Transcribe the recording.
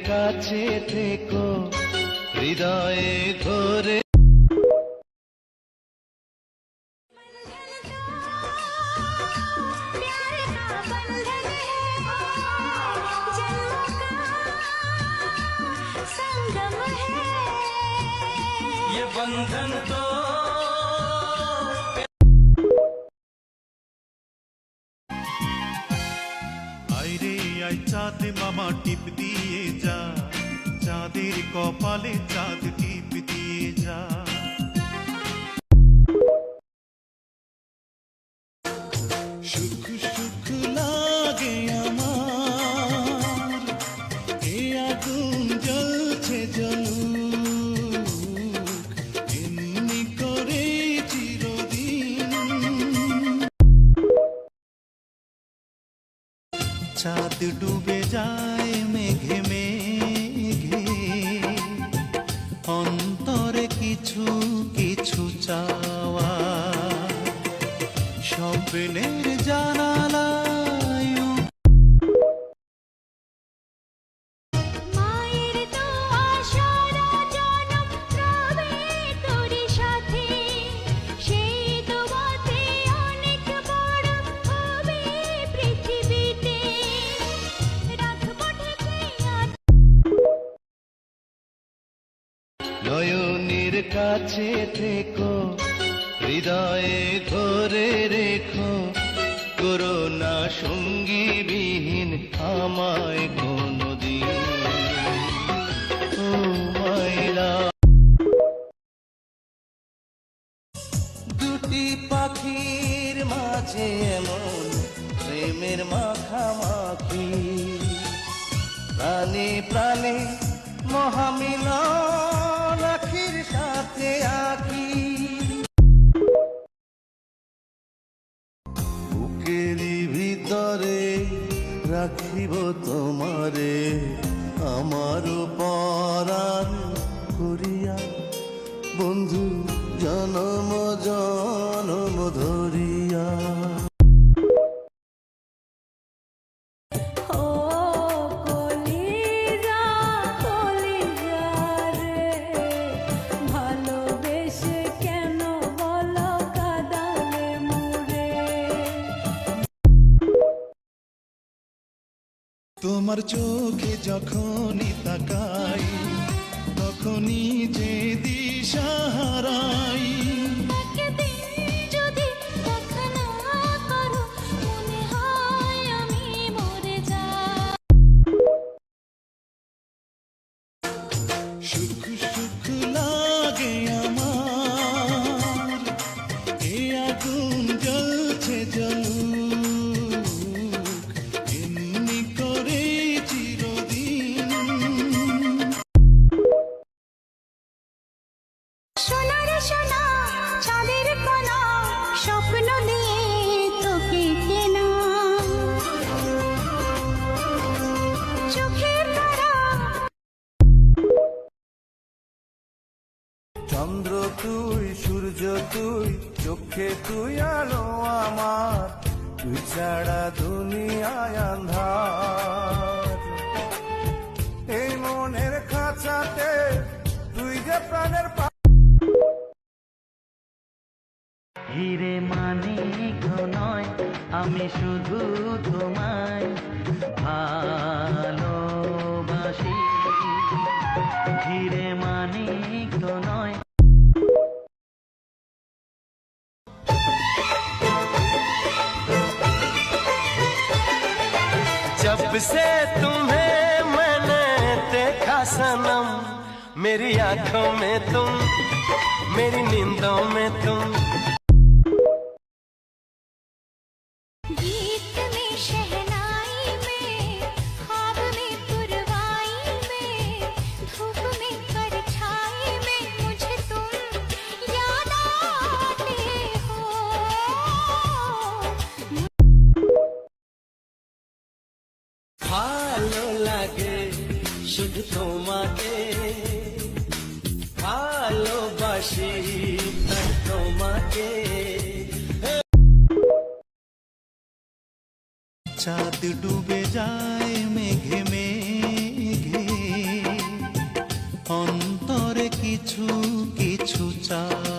কাছে থেকো হৃদয়ে ধরে। ये बंधन तो আইরে আই চাঁদ মামা টিপ দিয়ে যা, চাঁদের কপালে চাঁদ টিপ দিয়ে যা। সুখ সুখ লাগে আমার, এ আগুন জ্বলছে জ্বলুক এমনি করে চিরদিন। চাঁদ ডুবে যায় মেঘে মেঘে, অন্তরে কিছু কিছু চাওয়া, স্বপ্নের জানালায় মায়ের দোয়া সারা জনম রবে তোর সাথে, সেই দোয়াতে অনেক বড় হবে পৃথিবীতে, রাখবো ঢেকে নয়নের কাছে থেকো হৃদয়ে ধরে রেখো, করোনা সঙ্গী বিহীন আমায় কোনদিন। ও মাইলা দুটি পাখির মাঝে এমন প্রেমের মাখামাখি, প্রাণে প্রাণে মহামিলন আখির সাথে আখি। বুকেরই ভিতরে রাখিব তোমারে, আমার পরাণ করিয়া বন্ধু জনম জনম ধরিয়া। ও কলিজা কলিজা রে, ভালোবেসে কেন বলো কাঁদালে মোরে। তোমার চোখে যখনই তাকাই, তখনই যে দিশাহারাই। একদিন যদি দেখা না করো, মনে হয় আমি মরে যাই। সুখ সুখ লাগে আমার, এ আগুন জ্বলছে জ্বলুক এমনি করে চিরদিন। সোনার সোনা চাঁদের কোনা, স্বপ্ন নিয়ে তোকে কেনা, চোখের তারা চন্দ্র তুই, সূর্য তুই, চোখে তুই আলো আমার, তুই ছাড়া দুনিয়ায় আন্ধার। এই মনের খাঁচাতে তুই যে প্রাণের হিরে মানিক নয়, আমি শুধু তোমায় ভালোবাসি। হিরে মানিক নয়। जब से तुम्हें मैंने देखा सनम, मेरी आंखों में तुम, मेरी नींदों में तुम। गीत में शहनाई में, ख्वाब में पुरवाई में, धूप में परछाई में, मुझे तुम याद आते हो। ভালো লাগে শুধু তোমাকে, ভালোবাসি তাই তোমাকে। চাঁদ ডুবে যায় মেঘে মেঘে, চাই।